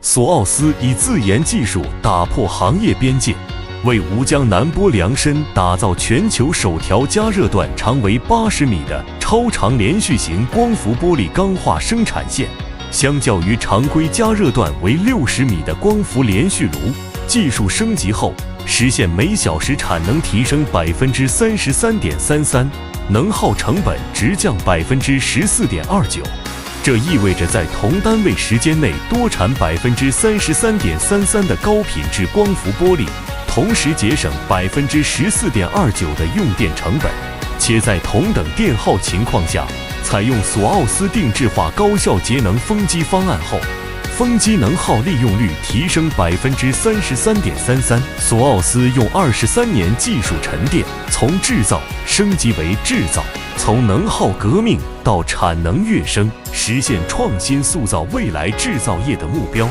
索奥斯以自研技术打破行业边界，为吴江南玻量身打造全球首条加热段长为80米的超长连续型光伏玻璃钢化生产线。相较于常规加热段为60米的光伏连续炉，技术升级后，实现每小时产能提升33.33%，能耗成本直降14.29%。这意味着在同单位时间内多产33.33%的高品质光伏玻璃，同时节省14.29%的用电成本，且在同等电耗情况下，采用索奥斯定制化高效节能风机方案后，风机能耗利用率提升33.33%。索奥斯用23年技术沉淀，从制造升级为制造，从能耗革命到产能跃升，实现创新塑造未来制造业的目标。